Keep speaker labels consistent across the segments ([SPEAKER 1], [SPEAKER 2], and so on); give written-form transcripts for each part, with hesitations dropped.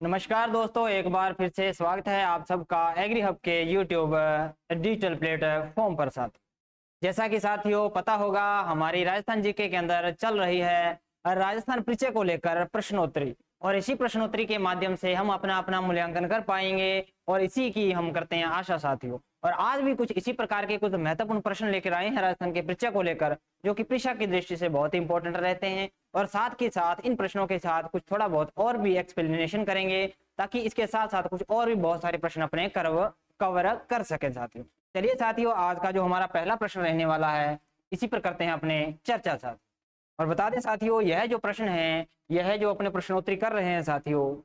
[SPEAKER 1] नमस्कार दोस्तों, एक बार फिर से स्वागत है आप सबका एग्री हब के यूट्यूब डिजिटल प्लेटफॉर्म पर। साथ जैसा कि साथियों पता होगा, हमारी राजस्थान जीके के अंदर चल रही है राजस्थान परिचय को लेकर प्रश्नोत्तरी, और इसी प्रश्नोत्तरी के माध्यम से हम अपना अपना मूल्यांकन कर पाएंगे और इसी की हम करते हैं आशा साथियों। और आज भी कुछ इसी प्रकार के कुछ महत्वपूर्ण प्रश्न लेकर आए हैं राजस्थान के परिचय को लेकर, जो कि परीक्षा की दृष्टि से बहुत इंपॉर्टेंट रहते हैं। और साथ के साथ इन प्रश्नों के साथ कुछ थोड़ा बहुत और भी एक्सप्लेनेशन करेंगे, ताकि इसके साथ साथ कुछ और भी बहुत सारे प्रश्न अपने कवर कर सके साथियों। चलिए साथियों, आज का जो हमारा पहला प्रश्न रहने वाला है, इसी पर करते हैं अपने चर्चा साथ। और बता दें साथियों, यह जो प्रश्न है, यह जो अपने प्रश्नोत्तरी कर रहे हैं साथियों,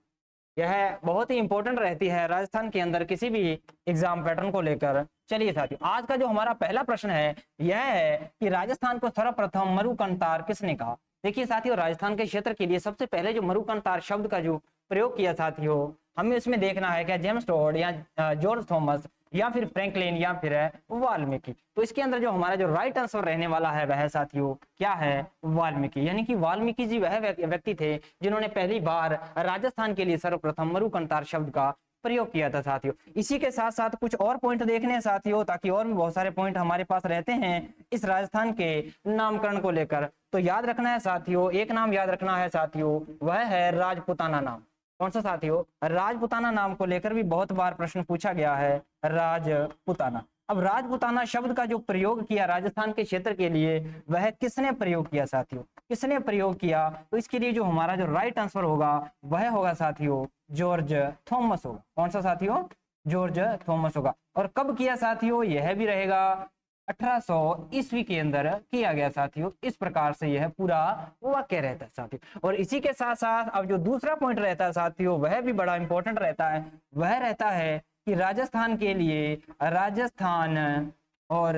[SPEAKER 1] यह बहुत ही इंपॉर्टेंट रहती है राजस्थान के अंदर किसी भी एग्जाम पैटर्न को लेकर। चलिए साथियों, आज का जो हमारा पहला प्रश्न है, यह है कि राजस्थान को सर्वप्रथम मरुकंतार किसने कहा। देखिए साथियों, राजस्थान के क्षेत्र के लिए सबसे पहले जो मरुकंतार शब्द का जो प्रयोग किया साथियों, हमें इसमें देखना है क्या जेम्स टोड या जॉर्ज थॉमस या फिर फ्रैंकलिन या फिर वाल्मीकि। तो इसके अंदर जो हमारा जो राइट आंसर रहने वाला है वह साथियों क्या है, वाल्मीकि। यानी कि वाल्मीकि जी वह व्यक्ति थे जिन्होंने पहली बार राजस्थान के लिए सर्वप्रथम मरुकंतार शब्द का प्रयोग किया था साथियों। इसी के साथ साथ कुछ और पॉइंट देखने हैं साथियों, ताकि और भी बहुत सारे पॉइंट हमारे पास रहते हैं इस राजस्थान के नामकरण को लेकर। तो याद रखना है साथियों, एक नाम याद रखना है साथियों, वह है राजपुताना नाम। कौन सा साथियों, राजपुताना नाम को लेकर भी बहुत बार प्रश्न पूछा गया है, राजपुताना। अब राजपुताना शब्द का जो प्रयोग किया राजस्थान के क्षेत्र के लिए, वह किसने प्रयोग किया साथियों, किसने प्रयोग किया। तो इसके लिए जो हमारा जो राइट आंसर होगा वह होगा साथियों जॉर्ज थॉमस होगा। कौन सा साथियों, जॉर्ज थॉमस होगा। और कब किया साथियों, यह भी रहेगा 1800 ईस्वी के अंदर किया गया साथियों। इस प्रकार से यह पूरा वाक्य रहता है साथियों। और इसी के साथ साथ अब जो दूसरा पॉइंट रहता है साथियों, वह भी बड़ा इंपॉर्टेंट रहता है। वह रहता है कि राजस्थान के लिए राजस्थान और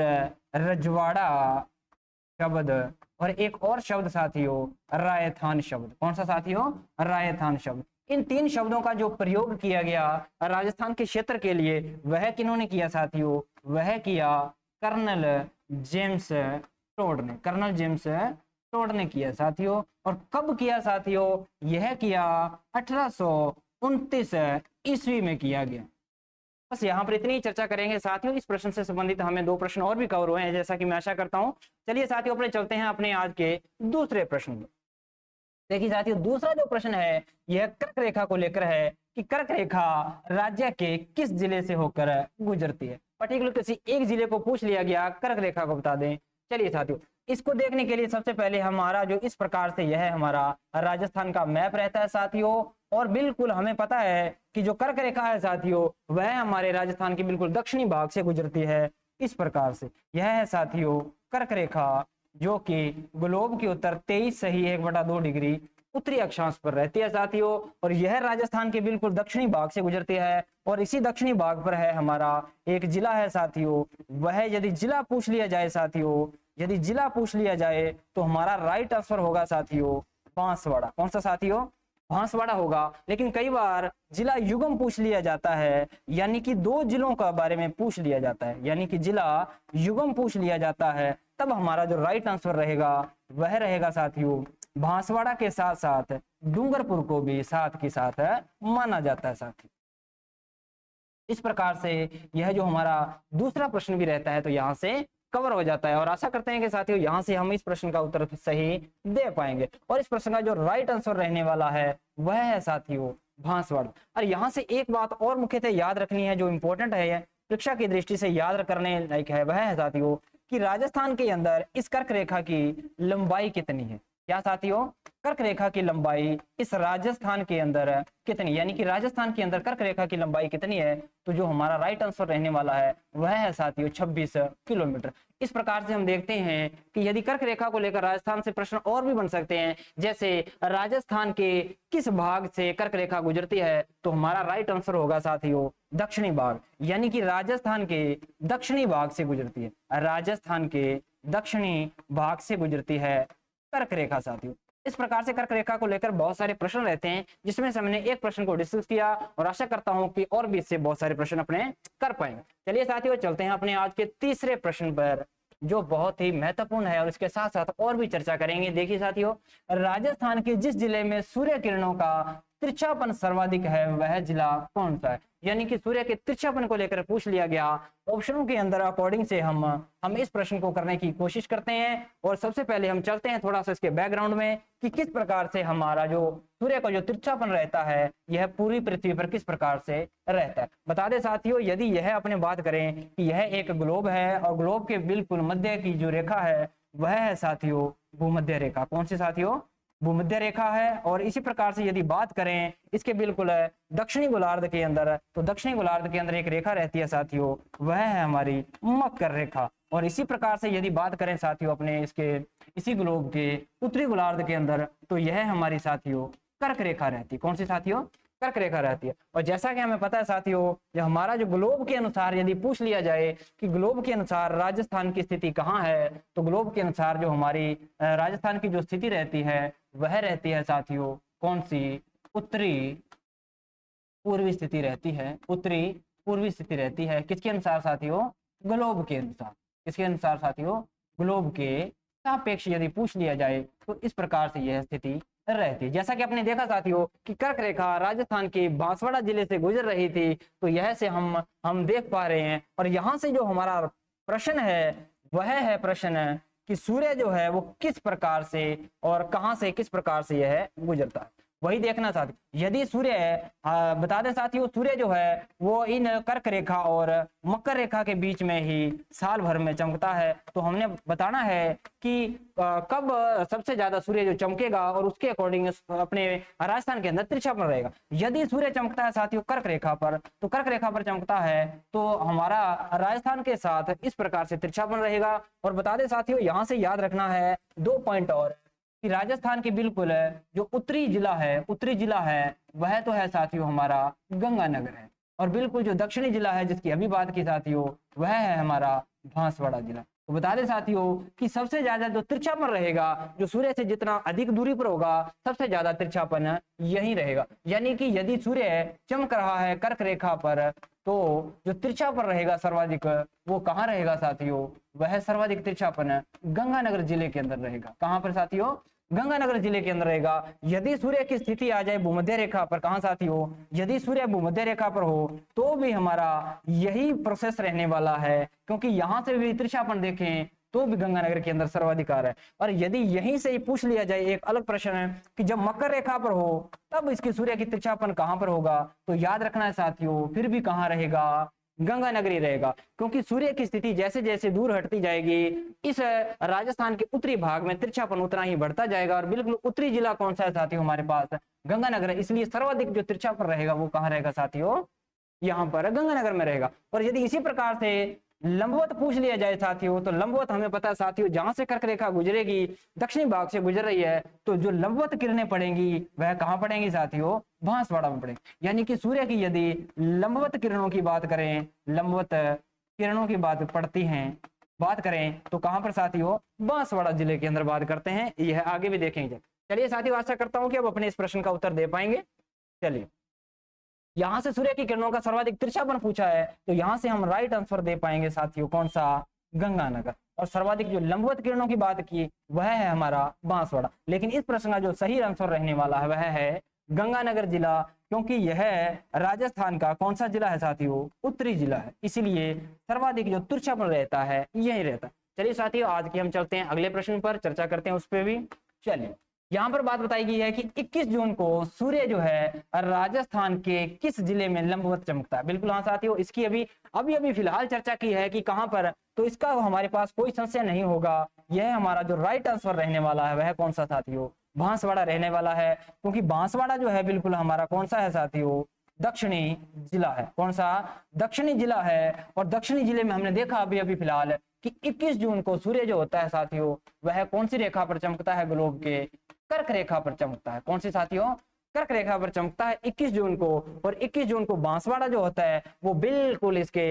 [SPEAKER 1] रजवाड़ा शब्द और एक और शब्द साथियों रायथान शब्द। कौन सा साथियों, रायथान शब्द। इन तीन शब्दों का जो प्रयोग किया गया राजस्थान के क्षेत्र के लिए, वह किन्होंने किया साथियों, वह किया कर्नल जेम्स टोड ने। कर्नल जेम्स टोड ने किया साथियों। और कब किया साथियों, यह किया 1829 ईस्वी में किया गया। बस यहाँ पर इतनी चर्चा करेंगे साथियों। इस प्रश्न से संबंधित हमें दो प्रश्न और भी कवर हुए हैं, जैसा कि मैं आशा करता हूँ। चलिए साथियों, अपने चलते हैं अपने आज के दूसरे प्रश्न में। देखिए साथियों, दूसरा जो प्रश्न है यह कर्क रेखा को लेकर है कि कर्क रेखा राज्य के किस जिले से होकर गुजरती है। पर्टिकुलर किसी एक जिले को पूछ लिया गया, कर्क रेखा को बता दें। चलिए साथियों, इसको देखने के लिए सबसे पहले हमारा जो इस प्रकार से यह हमारा राजस्थान का मैप रहता है साथियों। और बिल्कुल हमें पता है कि जो कर्क रेखा है साथियों, वह हमारे राजस्थान के बिल्कुल दक्षिणी भाग से गुजरती है। इस प्रकार से यह है साथियों कर्क रेखा, जो कि ग्लोब के उत्तर 23 सही 1/2 डिग्री उत्तरी अक्षांश पर रहती है साथियों। और यह राजस्थान के बिल्कुल दक्षिणी भाग से गुजरती है। और इसी दक्षिणी भाग पर है हमारा एक जिला है साथियों। वह यदि जिला पूछ लिया जाए साथियों, यदि जिला पूछ लिया जाए तो हमारा राइट आंसर होगा साथियों बांसवाड़ा। कौन सा साथियों, बांसवाड़ा होगा। लेकिन कई बार जिला युगम पूछ लिया जाता है, यानी कि दो जिलों का बारे में पूछ लिया जाता है, यानी कि जिला युगम पूछ लिया जाता है, तब हमारा जो राइट आंसर रहेगा वह रहेगा साथियों बांसवाड़ा के साथ साथ डूंगरपुर को भी साथ के साथ माना जाता है साथियों। इस प्रकार से यह जो हमारा दूसरा प्रश्न भी रहता है तो यहाँ से कवर हो जाता है। और आशा करते हैं कि साथियों यहाँ से हम इस प्रश्न का उत्तर सही दे पाएंगे। और इस प्रश्न का जो राइट आंसर रहने वाला है वह है साथियों बांसवाड़ा। और यहाँ से एक बात और मुख्यतः याद रखनी है, जो इंपॉर्टेंट है परीक्षा की दृष्टि से याद करने लायक है, वह है साथियों कि राजस्थान के अंदर इस कर्क रेखा की लंबाई कितनी है। क्या साथियों, कर्क रेखा की लंबाई इस राजस्थान के अंदर कितनी, यानी कि राजस्थान के अंदर कर्क रेखा की लंबाई कितनी है। तो जो हमारा राइट आंसर रहने वाला है वह है साथियों 26 किलोमीटर। इस प्रकार से हम देखते हैं कि यदि कर्क रेखा को लेकर राजस्थान से प्रश्न और भी बन सकते हैं, जैसे राजस्थान के किस भाग से कर्क रेखा गुजरती है, तो हमारा राइट आंसर होगा साथियों दक्षिणी भाग, यानी कि राजस्थान के दक्षिणी भाग से गुजरती है। राजस्थान के दक्षिणी भाग से गुजरती है कर्क रेखा साथियों। इस प्रकार से कर्क रेखा को लेकर बहुत सारे प्रश्न रहते हैं, जिसमें से हमने एक प्रश्न को डिस्कस किया और आशा करता हूं कि और भी इससे बहुत सारे प्रश्न अपने कर पाएंगे। चलिए साथियों, चलते हैं अपने आज के तीसरे प्रश्न पर, जो बहुत ही महत्वपूर्ण है और इसके साथ साथ और भी चर्चा करेंगे। देखिए साथियों, राजस्थान के जिस जिले में सूर्य किरणों का तिरछापन सर्वाधिक है वह जिला कौन सा है। यानी कि सूर्य के तिरछापन को लेकर पूछ लिया गया। ऑप्शनों के अंदर अकॉर्डिंग से हम इस प्रश्न को करने की कोशिश करते हैं। और सबसे पहले हम चलते हैं थोड़ा सा इसके बैकग्राउंड में कि किस प्रकार से हमारा जो सूर्य का जो तिरछापन रहता है यह पूरी पृथ्वी पर किस प्रकार से रहता है। बता दें साथियों, यदि यह अपने बात करें कि यह एक ग्लोब है और ग्लोब के बिल्कुल मध्य की जो रेखा है वह है साथियों भूमध्य रेखा। कौन सी साथियों? भूमध्य रेखा है। और इसी प्रकार से यदि बात करें इसके बिल्कुल दक्षिणी गोलार्ध के अंदर, तो दक्षिणी गोलार्ध के अंदर एक रेखा रहती है साथियों, वह है हमारी मकर रेखा। और इसी प्रकार से यदि बात करें साथियों अपने इसके इसी ग्लोब के उत्तरी गोलार्ध के अंदर, तो यह हमारी साथियों कर्क रेखा रहती है। कौन सी साथियों? कर्क रेखा रहती है। और जैसा कि हमें पता है साथियों, जो हमारा जो ग्लोब के अनुसार यदि पूछ लिया जाए कि ग्लोब के अनुसार राजस्थान की स्थिति कहाँ है, तो ग्लोब के अनुसार जो हमारी राजस्थान की जो स्थिति रहती है वह रहती है साथियों कौन सी? उत्तरी पूर्वी स्थिति रहती है। उत्तरी पूर्वी स्थिति रहती है किसके अनुसार साथियों? ग्लोब के अनुसार। किसके अनुसार साथियों? ग्लोब के सापेक्ष यदि पूछ लिया जाए तो इस प्रकार से यह स्थिति रहती है। जैसा कि आपने देखा साथियों कि कर्क रेखा राजस्थान के बांसवाड़ा जिले से गुजर रही थी, तो यह से हम देख पा रहे हैं। और यहाँ से जो हमारा प्रश्न है वह है प्रश्न कि सूर्य जो है वो किस प्रकार से और कहां से किस प्रकार से यह गुजरता है, वही देखना साथी। यदि सूर्य बता दें साथियों, सूर्य जो है वो इन कर्क रेखा और मकर रेखा के बीच में ही साल भर में चमकता है। तो हमने बताना है कि कब सबसे ज्यादा सूर्य जो चमकेगा और उसके अकॉर्डिंग अपने राजस्थान के अंदर तिरछापन रहेगा। यदि सूर्य चमकता है साथियों कर्क रेखा पर, तो कर्क रेखा पर चमकता है तो हमारा राजस्थान के साथ इस प्रकार से तिरछापन रहेगा। और बता दें साथियों, यहाँ से याद रखना है 2 पॉइंट और कि राजस्थान के बिल्कुल जो उत्तरी जिला है वह तो है साथियों हमारा गंगानगर है। और बिल्कुल जो दक्षिणी जिला है जिसकी अभी बात की साथियों वह है हमारा बांसवाड़ा जिला। तो बता दें साथियों कि सबसे ज्यादा जो तिरछापन रहेगा, जो सूर्य से जितना अधिक दूरी पर होगा सबसे ज्यादा तिरछापन यही रहेगा। यानी कि यदि सूर्य चमक रहा है कर्क रेखा पर, तो जो तिरछापन रहेगा सर्वाधिक वो कहाँ रहेगा साथियों? वह सर्वाधिक तिरछापन गंगानगर जिले के अंदर रहेगा। कहाँ पर साथियों? गंगानगर जिले के अंदर रहेगा। यदि सूर्य की स्थिति आ जाए भूमध्य रेखा पर, कहाँ साथियों? यदि सूर्य भूमध्य रेखा पर हो तो भी हमारा यही प्रोसेस रहने वाला है, क्योंकि यहाँ से भी तिरछापन देखें तो भी गंगानगर के अंदर सर्वाधिकार है। और यदि यहीं से ही पूछ लिया जाए एक अलग प्रश्न है कि जब मकर रेखा पर हो तब इसकी सूर्य की तिरछापन कहाँ पर होगा, तो याद रखना है साथियों फिर भी कहाँ रहेगा? गंगानगरी रहेगा। क्योंकि सूर्य की स्थिति जैसे जैसे दूर हटती जाएगी इस राजस्थान के उत्तरी भाग में तिरछापन उतना ही बढ़ता जाएगा। और बिल्कुल उत्तरी जिला कौन सा है साथियों? हमारे पास गंगानगर है। इसलिए सर्वाधिक जो तिरछापन रहेगा वो कहाँ रहेगा साथियों? यहाँ पर गंगानगर में रहेगा। और यदि इसी प्रकार से लंबवत पूछ लिया जाए साथियों, तो लंबवत हमें पता है साथियों जहां से कर्क रेखा गुजरेगी दक्षिणी भाग से गुजर रही है, तो जो लंबवत किरणें पड़ेंगी वह कहाँ पड़ेंगी साथियों? बांसवाड़ा में पड़ेंगी। यानी कि सूर्य की यदि लंबवत किरणों की बात करें, लंबवत किरणों की बात करें तो कहां पर साथियों? बांसवाड़ा जिले के अंदर बात करते हैं। यह आगे भी देखेंगे। चलिए साथियों, आशा करता हूं कि अब अपने इस प्रश्न का उत्तर दे पाएंगे। चलिए, यहां से सूर्य की किरणों का सर्वाधिक तिरछापन पूछा है, तो यहां से हम राइट आंसर दे पाएंगे साथियों कौन सा? गंगानगर। और सर्वाधिक जो लंबवत किरणों की बात की वह है हमारा बांसवाड़ा। लेकिन इस प्रश्न का जो सही आंसर रहने वाला है वह है गंगानगर जिला, क्योंकि यह राजस्थान का कौन सा जिला है साथियों? उत्तरी जिला है। इसीलिए सर्वाधिक जो तिरछापन रहता है यही रहता है। चलिए साथियों, आज की हम चलते हैं अगले प्रश्न पर, चर्चा करते हैं उस पर भी। चलिए, यहाँ पर बात बताई गई है कि 21 जून को सूर्य जो है राजस्थान के किस जिले में लंबवत चमकता है। बिल्कुल हाँ साथियों, इसकी अभी फिलहाल चर्चा की है कि कहाँ पर, तो इसका हमारे पास कोई संशय नहीं होगा। यह हमारा जो राइट आंसर रहने वाला है वह कौन सा साथियों? बांसवाड़ा रहने वाला है। क्योंकि बांसवाड़ा जो है बिल्कुल हमारा कौन सा है साथियों? दक्षिणी जिला है। कौन सा? दक्षिणी जिला है। और दक्षिणी जिले में हमने देखा अभी फिलहाल कि 21 जून को सूर्य जो होता है साथियों वह कौन सी रेखा पर चमकता है? ग्लोब के कर्क रेखा पर चमकता है। कौन सी साथियों? कर्क रेखा पर चमकता है 21 जून को। और 21 जून को बांसवाड़ा जो होता है वो बिल्कुल इसके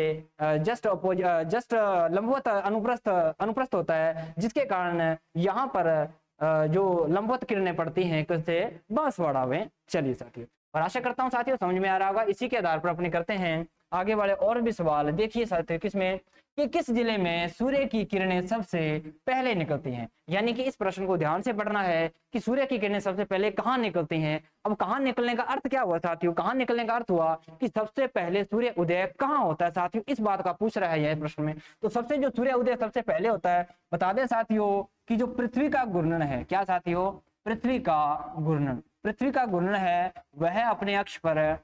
[SPEAKER 1] जस्ट लंबवत अनुप्रस्थ होता है, जिसके कारण यहाँ पर जो लंबवत किरणें पड़ती हैं किससे? बांसवाड़ा में। चलिए साथियों, और आशा करता हूँ साथियों समझ में आ रहा होगा। इसी के आधार पर अपने करते हैं आगे वाले और भी सवाल देखिए साथियों, किसमें कि किस जिले में सूर्य की किरणें सबसे पहले निकलती हैं। यानी कि इस प्रश्न को ध्यान से पढ़ना है कि सूर्य की किरणें सबसे पहले कहाँ निकलती हैं। अब कहाँ निकलने का अर्थ क्या हुआ साथियों, कहाँ निकलने का अर्थ हुआ कि सबसे पहले सूर्य उदय कहाँ होता है साथियों, इस बात का पूछ रहा है यह प्रश्न में। तो सबसे जो सूर्य उदय सबसे पहले होता है, बता दें साथियों कि जो पृथ्वी का घूर्णन है, क्या साथियों, पृथ्वी का घूर्णन, पृथ्वी का घूर्णन है वह अपने अक्ष पर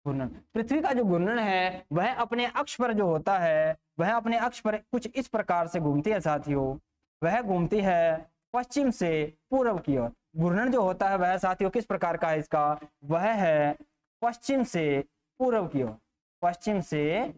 [SPEAKER 1] घूर्णन, पृथ्वी का जो घूर्णन है वह अपने अक्ष पर जो होता है, वह अपने अक्ष पर कुछ इस प्रकार से घूमती है साथियों। वह घूमती है पश्चिम से पूर्व की ओर। घूर्णन जो होता है वह साथियों किस प्रकार का है इसका, वह है पश्चिम से पूर्व की ओर, पश्चिम से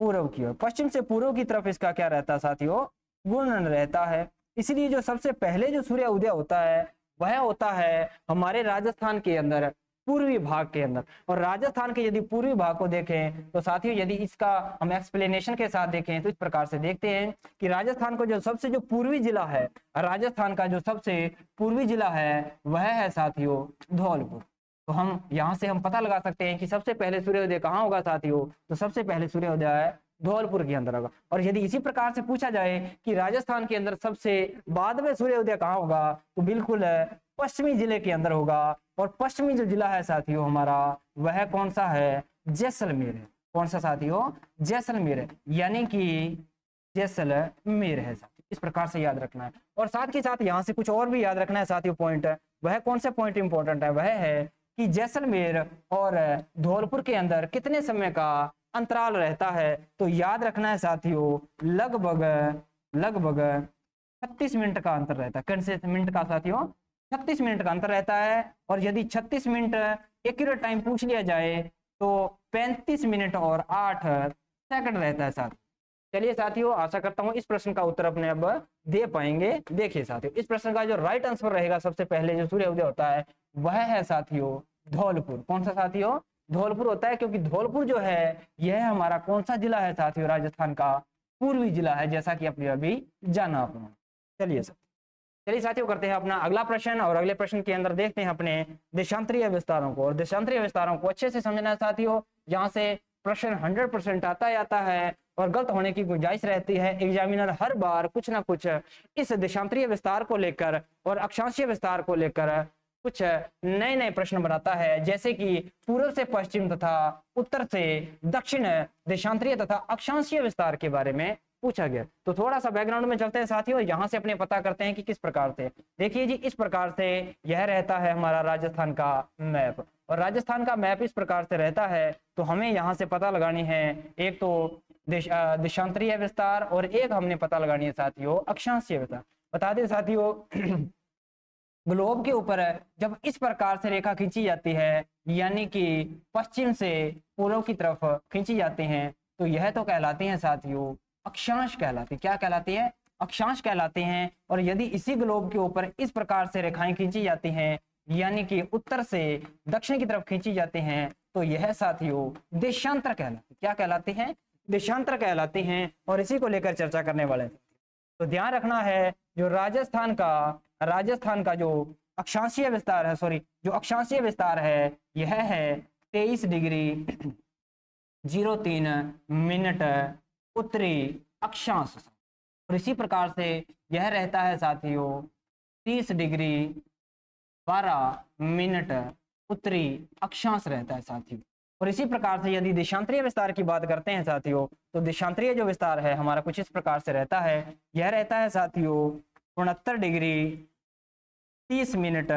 [SPEAKER 1] पूर्व की ओर, पश्चिम से पूर्व की तरफ इसका क्या रहता है साथियों, घूर्णन रहता है। इसलिए जो सबसे पहले जो सूर्य उदय होता है वह होता है हमारे राजस्थान के अंदर, पूर्वी भाग के अंदर। और राजस्थान के यदि पूर्वी भाग को देखें तो साथियों यदि इसका हम एक्सप्लेनेशन के साथ देखें तो इस प्रकार से देखते हैं कि राजस्थान को जो सबसे जो पूर्वी जिला है, राजस्थान का जो सबसे पूर्वी जिला है वह है साथियों धौलपुर। तो हम यहाँ से हम पता लगा सकते हैं कि सबसे पहले सूर्योदय कहाँ होगा साथियों, तो सबसे पहले सूर्योदय है धौलपुर के अंदर होगा। और यदि इसी प्रकार से पूछा जाए कि राजस्थान के अंदर सबसे बाद में सूर्योदय कहाँ होगा, तो बिल्कुल पश्चिमी जिले के अंदर होगा। और पश्चिमी जो जिला है साथियों हमारा वह कौन सा है, जैसलमेर है। कौन सा साथियों, जैसलमेर है, यानी कि जैसलमेर है साथियों, इस प्रकार से याद रखना है। और साथ ही साथ यहाँ से कुछ और भी याद रखना है साथियों पॉइंट, वह कौन से पॉइंट इंपॉर्टेंट है, वह है कि जैसलमेर और धौलपुर के अंदर कितने समय का अंतराल रहता है। तो याद रखना है साथियों लगभग 36 मिनट का अंतर रहता है। कितने मिनट का साथियों, 36 मिनट का अंतर रहता है। और यदि 36 मिनट एक्यूरेट टाइम पूछ लिया जाए तो 35 मिनट और 8 सेकंड रहता है साथ। चलिए साथियों, आशा करता हूं इस प्रश्न का उत्तर अपने अब दे पाएंगे। देखिए साथियों, इस प्रश्न का जो राइट आंसर रहेगा सबसे पहले जो सूर्योदय होता है वह है साथियों धौलपुर। कौन सा साथियों, धौलपुर होता है, क्योंकि धौलपुर जो है यह हमारा कौन सा जिला है साथियों, राजस्थान का पूर्वी जिला है, जैसा कि अपने अभी जाना अपना। चलिए साथियों, करते हैं अपना अगला प्रश्न। और अगले प्रश्न के अंदर देखते हैं अपने देशांतरीय विस्तारों को। और देशांतरीय विस्तारों को अच्छे से समझना है साथियों, यहाँ से प्रश्न 100% आता है और गलत होने की गुंजाइश रहती है। एग्जामिनर हर बार कुछ ना कुछ इस देशांतरीय विस्तार को लेकर और अक्षांशीय विस्तार को लेकर कुछ नए नए प्रश्न बनाता है, जैसे कि पूर्व से पश्चिम तथा उत्तर से दक्षिण देशांतरीय तथा अक्षांशीय विस्तार के बारे में पूछा गया। तो थोड़ा सा बैकग्राउंड में चलते हैं साथियों, यहाँ से अपने पता करते हैं कि किस प्रकार से। देखिए जी, इस प्रकार से यह रहता है हमारा राजस्थान का मैप। और राजस्थान का मैप इस प्रकार से रहता है, तो हमें यहाँ से पता लगानी है एक तो देशांतरीय विस्तार और एक हमने पता लगानी है साथियों अक्षांशीय विस्तार। बता दें साथियों ग्लोब के ऊपर जब इस प्रकार से रेखा खींची जाती है, यानी कि पश्चिम से पूर्व की तरफ खींची जाती हैं, तो यह तो कहलाती हैं साथियों अक्षांश कहलाती। क्या कहलाती है, अक्षांश कहलाते हैं। और यदि इसी ग्लोब के ऊपर इस प्रकार से रेखाएं खींची जाती हैं, यानी कि उत्तर से दक्षिण की तरफ खींची जाती हैं, तो यह साथियों देशांतर कहलाती। क्या कहलाती हैं, देशांतर कहलाती हैं। और इसी को लेकर चर्चा करने वाले हैं। तो ध्यान रखना है जो राजस्थान का जो अक्षांशीय विस्तार है, जो अक्षांशीय विस्तार है यह है 23 डिग्री 03 मिनट उत्तरी अक्षांश। और इसी प्रकार से यह रहता है साथियों 30 डिग्री 12 मिनट उत्तरी अक्षांश रहता है साथियों। और इसी प्रकार से यदि देशांतरीय विस्तार की बात करते हैं साथियों, तो देशांतरीय जो विस्तार है हमारा कुछ इस प्रकार से रहता है। यह रहता है साथियों 69 डिग्री 30 मिनट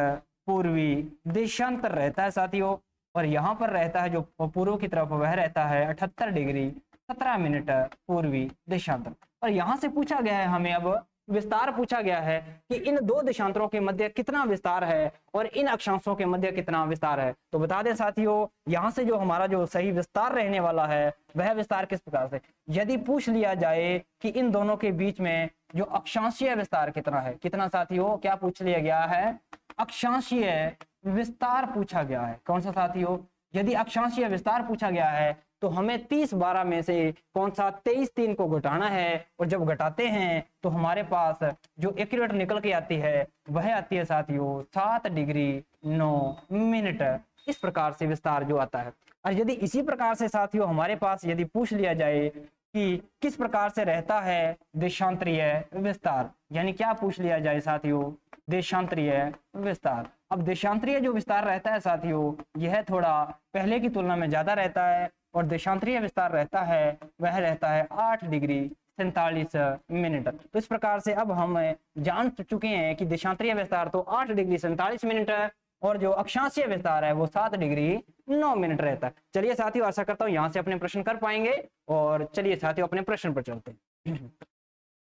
[SPEAKER 1] पूर्वी देशांतर रहता है साथियों। और यहाँ पर रहता है जो पूर्व की तरफ वह रहता है 78 डिग्री 17 मिनट पूर्वी देशांतर। और यहाँ से पूछा गया है हमें, अब विस्तार पूछा गया है कि इन दो देशांतरों के मध्य कितना विस्तार है और इन अक्षांशों के मध्य कितना विस्तार है। तो बता दें साथियों, यहाँ से जो हमारा जो सही विस्तार रहने वाला है वह विस्तार किस प्रकार से, यदि पूछ लिया जाए कि इन दोनों के बीच में जो अक्षांशीय विस्तार कितना है, कितना साथियों, क्या पूछ लिया गया है, अक्षांशीय विस्तार पूछा गया है। कौन सा साथियों, यदि अक्षांशीय विस्तार पूछा गया है तो हमें 30-12 में से कौन सा 23-3 को घटाना है। और जब घटाते हैं तो हमारे पास जो एक्यूरेट निकल के आती है वह आती है साथियों 7 डिग्री 9 मिनट इस प्रकार से विस्तार जो आता है। और यदि इसी प्रकार से साथियों हमारे पास यदि पूछ लिया जाए कि किस प्रकार से रहता है देशांतरीय विस्तार, यानी क्या पूछ लिया जाए साथियों, देशांतरीय विस्तार। अब देशांतरीय जो विस्तार रहता है साथियों यह थोड़ा पहले की तुलना में ज्यादा रहता है, और देशांतरीय विस्तार रहता है वह रहता है 8 डिग्री 47 मिनट। तो इस प्रकार से अब हम जान चुके हैं कि देशांतरीय विस्तार तो 8 डिग्री 47 मिनट है, और जो अक्षांशीय विस्तार है वो 7 डिग्री 9 मिनट रहता है। चलिए साथियों, आशा करता हूँ यहाँ से अपने प्रश्न कर पाएंगे, और चलिए साथियों अपने प्रश्न पर चलते हैं।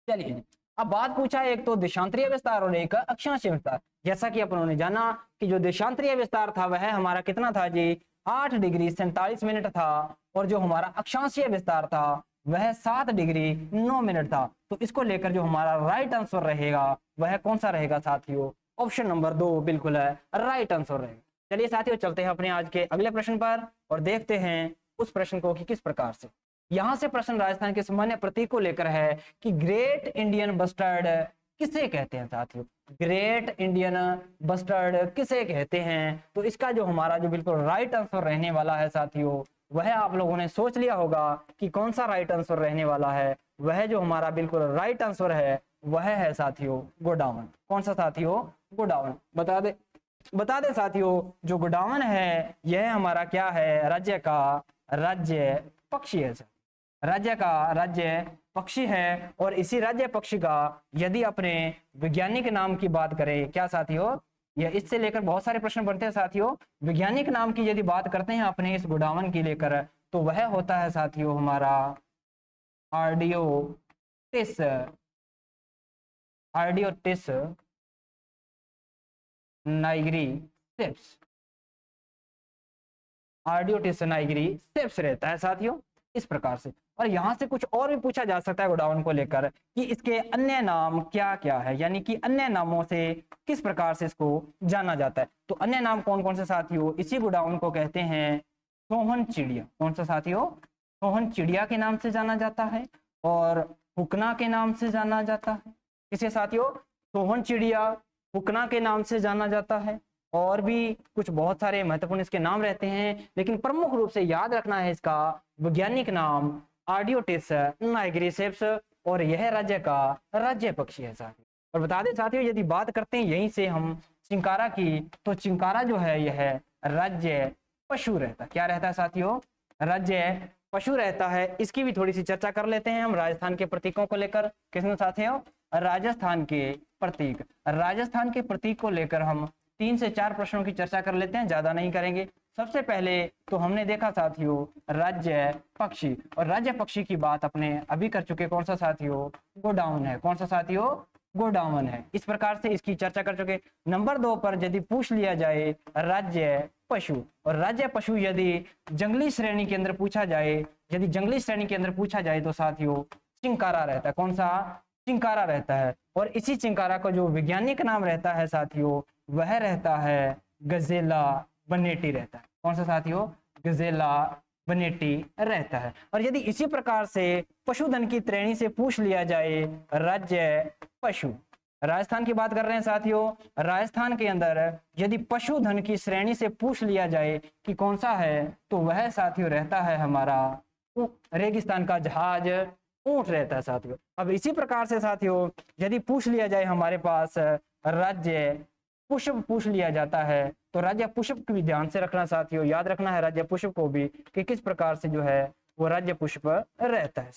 [SPEAKER 1] चलिए, अब बात पूछा है एक तो देशांतरीय विस्तार और एक अक्षांशीय विस्तार। जैसा कि अपन ने जाना कि जो देशांतरीय विस्तार था वह हमारा कितना था जी, 8 डिग्री 47 मिनट था, और जो हमारा अक्षांशीय विस्तार था वह 7 डिग्री 9 मिनट था। तो इसको लेकर जो हमारा राइट आंसर रहेगा वह कौन सा रहेगा साथियों, ऑप्शन नंबर 2 बिल्कुल है राइट आंसर रहेगा। चलिए साथियों चलते हैं अपने आज के अगले प्रश्न पर और देखते हैं उस प्रश्न को कि किस प्रकार से। यहाँ से प्रश्न राजस्थान के सामान्य प्रतीक को लेकर है कि ग्रेट इंडियन बस्टर्ड किसे कहते हैं साथियों, ग्रेट इंडियन बस्टर्ड किसे कहते हैं। तो इसका जो हमारा जो बिल्कुल राइट आंसर रहने वाला है साथियों, वह आप लोगों ने सोच लिया होगा कि कौन सा राइट आंसर रहने वाला है। वह जो हमारा बिल्कुल राइट आंसर है वह है साथियों गोडावन। कौन सा साथियों, गोडावन। बता दे साथियों, जो गोडावन है यह हमारा क्या है, राज्य का राज्य पक्षी है, राज्य का राज्य पक्षी है। और इसी राज्य पक्षी का यदि अपने वैज्ञानिक नाम की बात करें क्या साथियों, यह इससे लेकर बहुत सारे प्रश्न बनते हैं साथियों। वैज्ञानिक नाम की यदि बात करते हैं अपने इस गोडावन की लेकर, तो वह होता है साथियों हमारा आर्डियोटिस, आर्डियोटिस नाइग्रीसेप्स, आर्डियोटिस नाइग्रीसेप्स रहता है साथियों इस प्रकार से। और यहाँ से कुछ और भी पूछा जा सकता है गोडाउन को लेकर कि इसके अन्य नाम क्या क्या है, यानी कि अन्य नामों से किस प्रकार से इसको जाना जाता है। तो अन्य नाम कौन कौन से साथियों, इसी गोडाउन को कहते हैं सोहन चिड़िया। कौन सा साथियों, सोहन चिड़िया के नाम से जाना जाता है, और हुकना के नाम से जाना जाता है। किसे साथियों, सोहन चिड़िया, हुकना के नाम से जाना जाता है। और भी कुछ बहुत सारे महत्वपूर्ण इसके नाम रहते हैं, लेकिन प्रमुख रूप से याद रखना है इसका वैज्ञानिक नाम आर्डियोटिस नाइग्रीसेप्स, और यह राज्य का राज्य पक्षी है साथियों। और बता दें साथियों, यदि बात करते हैं यहीं से हम चिंकारा की, तो चिंकारा जो है यह राज्य पशु रहता है। क्या रहता है साथियों, राज्य पशु रहता है। इसकी भी थोड़ी सी चर्चा कर लेते हैं हम राजस्थान के प्रतीकों को लेकर। किसने साथियों, राजस्थान के प्रतीक। राजस्थान के प्रतीक को लेकर हम 3 से 4 प्रश्नों की चर्चा कर लेते हैं, ज्यादा नहीं करेंगे। सबसे पहले तो हमने देखा साथियों राज्य पक्षी, और राज्य पक्षी की बात अपने अभी कर चुके। कौन सा साथियों, गोडाउन है। कौन सा साथियों, गोडाउन है। इस प्रकार से इसकी चर्चा कर चुके। नंबर 2 पर यदि पूछ लिया जाए राज्य पशु, और राज्य पशु यदि जंगली श्रेणी के अंदर पूछा जाए, यदि जंगली श्रेणी के अंदर पूछा जाए तो साथियों चिंकारा रहता है। कौन सा, चिंकारा रहता है। और इसी चिंकारा का जो वैज्ञानिक नाम रहता है साथियों वह रहता है गजेला बनेटी रहता है। कौन सा साथियों, गजेला बनेटी रहता है। और यदि इसी प्रकार से पशुधन की श्रेणी से पूछ लिया जाए राज्य पशु, राजस्थान की बात कर रहे हैं साथियों, राजस्थान के अंदर यदि पशुधन की श्रेणी से पूछ लिया जाए कि कौन सा है, तो वह साथियों रहता है हमारा रेगिस्तान का जहाज ऊंट रहता है साथियों। अब इसी प्रकार से साथियों यदि पूछ लिया जाए हमारे पास राज्य पुष्प पूछ लिया जाता है, तो राज्य पुष्प को भी ध्यान से रखना साथियों, याद रखना है राज्य पुष्प को भी कि किस प्रकार से जो है वो राज्य पुष्प रहता है।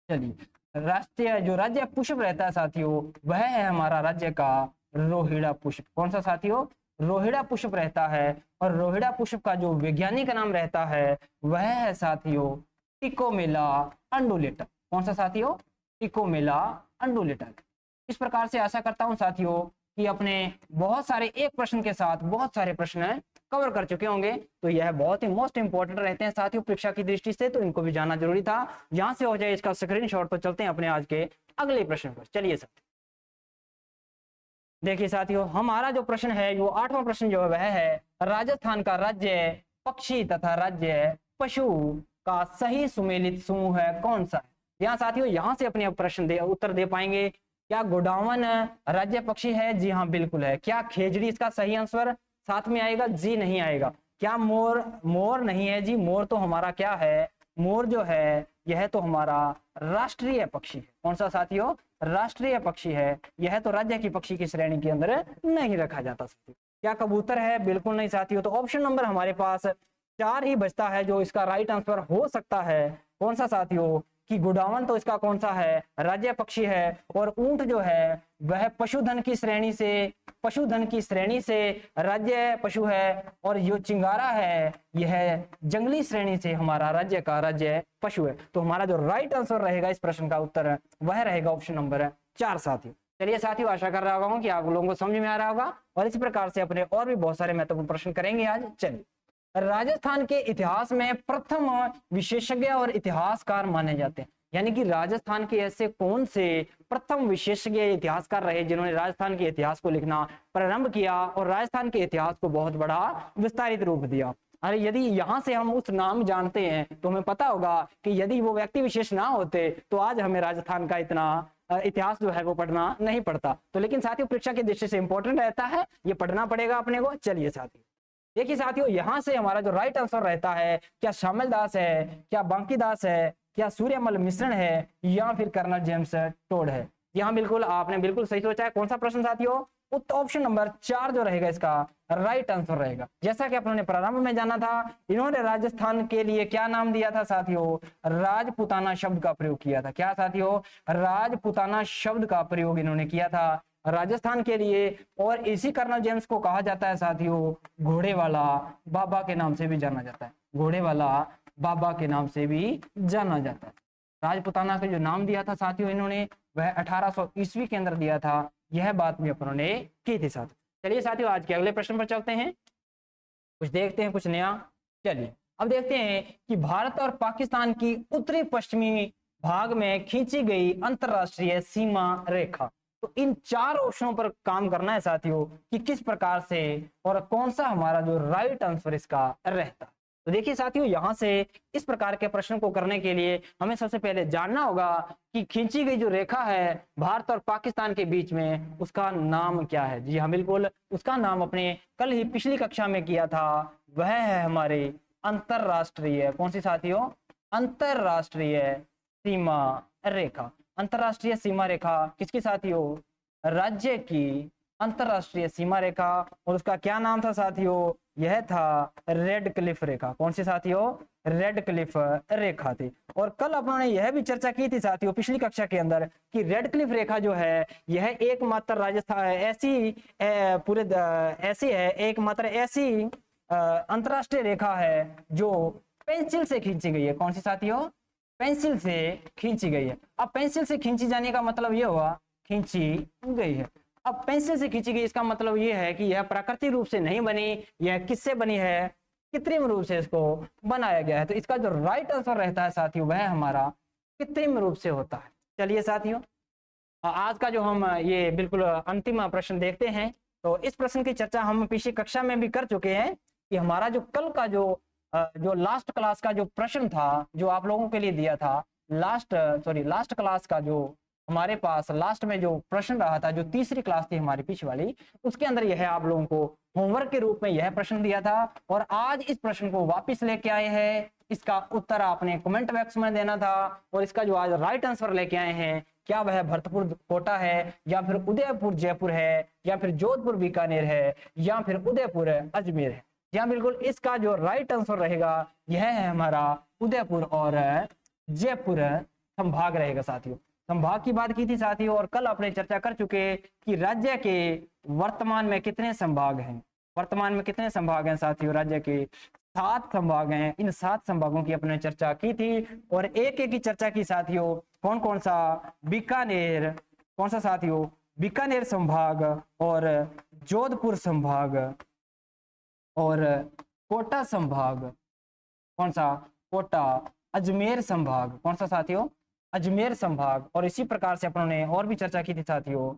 [SPEAKER 1] चलिए, राष्ट्रीय जो राज्य पुष्प रहता है साथियों वह है हमारा राज्य का रोहिड़ा पुष्प। कौन सा साथियों, रोहिड़ा पुष्प रहता है। और रोहिड़ा पुष्प का जो वैज्ञानिक नाम रहता है वह है साथियों टिकोमेला अंडुलेटा। कौन सा साथियों, टिकोमेला अंडुलेटा। इस प्रकार से आशा करता हूं साथियों कि अपने बहुत सारे एक प्रश्न के साथ बहुत सारे प्रश्न कवर कर चुके होंगे। तो यह बहुत ही मोस्ट इंपॉर्टेंट रहते हैं साथियों परीक्षा की दृष्टि से, तो इनको भी जानना जरूरी था। यहां से हो जाए इसका स्क्रीनशॉट, तो चलते हैं अपने आज के अगले प्रश्न पर। चलिए साथियों, देखिए साथियों हमारा जो प्रश्न है वो 8वां प्रश्न जो है वह है राजस्थान का राज्य पक्षी तथा राज्य पशु का सही सुमेलित समूह है कौन सा है। यहाँ साथियों यहाँ से अपने प्रश्न उत्तर दे पाएंगे। क्या गोडावन राज्य पक्षी है? जी हाँ बिल्कुल है। क्या खेजड़ी इसका सही आंसर? साथ में आएगा? जी नहीं आएगा। क्या मोर? मोर नहीं है जी, मोर तो हमारा क्या है, मोर जो है यह तो हमारा राष्ट्रीय पक्षी है। कौन सा साथियों? राष्ट्रीय पक्षी है। यह तो राज्य की पक्षी की श्रेणी के अंदर नहीं रखा जाता साथियों। क्या कबूतर है? बिल्कुल नहीं साथियों। तो ऑप्शन नंबर हमारे पास 4 ही बचता है जो इसका राइट आंसर हो सकता है। कौन सा साथियों? कि गुडावन तो इसका कौन सा है? राज्य पक्षी है। और ऊंट जो है वह पशुधन की श्रेणी से राज्य पशु है। और जो चिंगारा है यह जंगली श्रेणी से हमारा राज्य का राज्य पशु है। तो हमारा जो राइट आंसर रहेगा इस प्रश्न का उत्तर वह रहेगा ऑप्शन नंबर 4 साथियों। चलिए साथियों, आशा कर रहा हूं कि आप लोगों को समझ में आ रहा होगा और इसी प्रकार से अपने और भी बहुत सारे महत्वपूर्ण प्रश्न करेंगे आज। चलिए, राजस्थान के इतिहास में प्रथम विशेषज्ञ और इतिहासकार माने जाते हैं, यानी कि राजस्थान के ऐसे कौन से प्रथम विशेषज्ञ इतिहासकार रहे जिन्होंने राजस्थान के इतिहास को लिखना प्रारंभ किया और राजस्थान के इतिहास को बहुत बड़ा विस्तारित रूप दिया। अरे यदि यहां से हम उस नाम जानते हैं तो हमें पता होगा कि यदि वो व्यक्ति विशेष ना होते तो आज हमें राजस्थान का इतना इतिहास जो है वो पढ़ना नहीं पड़ता। तो लेकिन साथियों परीक्षा की दृष्टि से इंपॉर्टेंट रहता है, ये पढ़ना पड़ेगा अपने को। चलिए साथियों, देखिए साथियों, यहां से हमारा जो राइट आंसर रहता है, क्या शामिल दास है, क्या बांकी दास है, क्या सूर्यमल मिश्रण है, या फिर कर्नल जेम्स टोड है। यहाँ बिल्कुल आपने बिल्कुल सही सोचा है। कौन सा प्रश्न साथियों? ऑप्शन नंबर 4 जो रहेगा इसका राइट आंसर रहेगा। जैसा कि अपने प्रारंभ में जाना था, इन्होंने राजस्थान के लिए क्या नाम दिया था साथियों? राजपुताना शब्द का प्रयोग किया था। क्या साथियों? राजपुताना शब्द का प्रयोग इन्होंने किया था राजस्थान के लिए। और इसी कर्नल जेम्स को कहा जाता है साथियों घोड़े वाला बाबा के नाम से भी जाना जाता है। घोड़े वाला बाबा के नाम से भी जाना जाता है। राजपुताना का जो नाम दिया था साथियों इन्होंने, वह 1800 ईस्वी के अंदर दिया था। यह बात भी अपनों ने की थी साथियों। चलिए साथियों, आज के अगले प्रश्न पर चलते हैं, कुछ देखते हैं कुछ नया। चलिए अब देखते हैं कि भारत और पाकिस्तान की उत्तरी पश्चिमी भाग में खींची गई अंतरराष्ट्रीय सीमा रेखा। तो इन 4 ऑप्शनों पर काम करना है साथियों कि किस प्रकार से और कौन सा हमारा जो राइट आंसर इसका रहता। तो देखिए साथियों, यहां से इस प्रकार के प्रश्न को करने के लिए हमें सबसे पहले जानना होगा कि खींची गई जो रेखा है भारत और पाकिस्तान के बीच में, उसका नाम क्या है। जी हाँ बिल्कुल, उसका नाम अपने कल ही पिछली कक्षा में किया था, वह है हमारी अंतरराष्ट्रीय, कौन सी साथियों? अंतरराष्ट्रीय सीमा रेखा। अंतरराष्ट्रीय सीमा रेखा किसकी साथियों? राज्य की अंतरराष्ट्रीय सीमा रेखा। और उसका क्या नाम था साथियों? यह था रेड क्लिफ रेखा। कौन सी साथियों? रेड क्लिफ रेखा थी। और कल अपने यह भी चर्चा की थी साथियों पिछली कक्षा के अंदर कि रेड क्लिफ रेखा जो है यह एकमात्र राजस्थान ऐसी पूरे ऐसी है, एकमात्र ऐसी अंतरराष्ट्रीय रेखा है जो पेंसिल से खींची गई है। कौन सी साथियों? पेंसिल से खींची गई है। अब पेंसिल से खींची जाने का मतलब यह हुआ खींची गई है। अब पेंसिल से खींची गई इसका मतलब यह है कि यह प्राकृतिक रूप से नहीं बनी, यह किससे बनी है? कृत्रिम रूप से इसको बनाया गया है। तो इसका जो राइट आंसर रहता है साथियों वह हमारा कृत्रिम रूप से होता है। चलिए साथियों, आज का जो हम ये बिल्कुल अंतिम प्रश्न देखते हैं। तो इस प्रश्न की चर्चा हम पिछली कक्षा में भी कर चुके हैं कि हमारा जो कल का जो लास्ट क्लास का जो प्रश्न था जो आप लोगों के लिए दिया था, लास्ट क्लास का जो हमारे पास लास्ट में जो प्रश्न रहा था, जो तीसरी क्लास थी हमारी पीछे वाली, उसके अंदर यह आप लोगों को होमवर्क के रूप में यह प्रश्न दिया था। और आज इस प्रश्न को वापस लेके आए हैं। इसका उत्तर आपने कमेंट बॉक्स में देना था। और इसका जो आज राइट आंसर लेके आए हैं, क्या वह भरतपुर कोटा है, या फिर उदयपुर जयपुर है, या फिर जोधपुर बीकानेर है, या फिर उदयपुर अजमेर है। या बिल्कुल इसका जो राइट आंसर रहेगा यह है हमारा उदयपुर और जयपुर संभाग रहेगा साथियों। संभाग की बात की थी साथियों, और कल आपने चर्चा कर चुके कि राज्य के वर्तमान में कितने संभाग हैं। वर्तमान में कितने संभाग हैं साथियों? राज्य के 7 संभाग हैं। इन 7 संभागों की अपने चर्चा की थी और एक एक की चर्चा की साथियों। कौन कौन सा? बीकानेर, कौन सा साथियों? बीकानेर संभाग, और जोधपुर संभाग, और कोटा संभाग, कौन सा? कोटा। अजमेर संभाग, कौन सा साथियों? अजमेर संभाग। और इसी प्रकार से अपनों ने और भी चर्चा की थी साथियों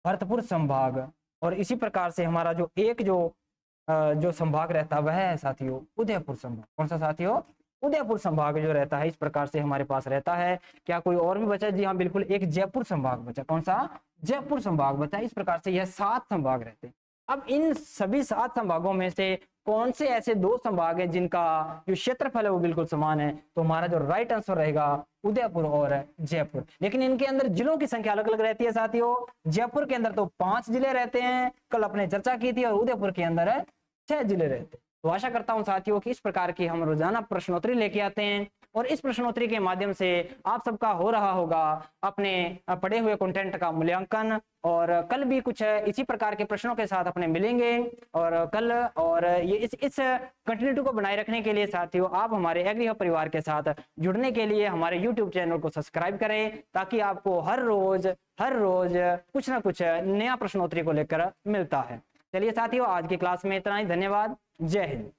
[SPEAKER 1] भरतपुर संभाग। और इसी प्रकार से हमारा जो एक जो संभाग रहता है वह है साथियों उदयपुर संभाग। कौन सा साथियों? उदयपुर संभाग जो रहता है इस प्रकार से हमारे पास रहता है। क्या कोई और भी बचा? जी हाँ बिल्कुल, एक जयपुर संभाग बचा। कौन सा? जयपुर संभाग बचा। इस प्रकार से यह 7 संभाग रहते हैं। अब इन सभी 7 संभागों में से कौन से ऐसे 2 संभाग हैं जिनका जो क्षेत्रफल है वो बिल्कुल समान है? तो हमारा जो राइट आंसर रहेगा उदयपुर और जयपुर। लेकिन इनके अंदर जिलों की संख्या अलग अलग रहती है साथियों। जयपुर के अंदर तो 5 जिले रहते हैं, कल अपने चर्चा की थी, और उदयपुर के अंदर 6 जिले रहते हैं। तो आशा करता हूं साथियों कि इस प्रकार की हम रोजाना प्रश्नोत्तरी लेके आते हैं, और इस प्रश्नोत्तरी के माध्यम से आप सबका हो रहा होगा अपने पढ़े हुए कंटेंट का मूल्यांकन। और कल भी कुछ इसी प्रकार के प्रश्नों के साथ अपने मिलेंगे और कल, और ये इस कंटिन्यूटी को बनाए रखने के लिए साथियों आप हमारे एग्री हब परिवार के साथ जुड़ने के लिए हमारे यूट्यूब चैनल को सब्सक्राइब करें, ताकि आपको हर रोज कुछ ना कुछ नया प्रश्नोत्तरी को लेकर मिलता है। चलिए साथियों, आज की क्लास में इतना ही। धन्यवाद। जय हिंद।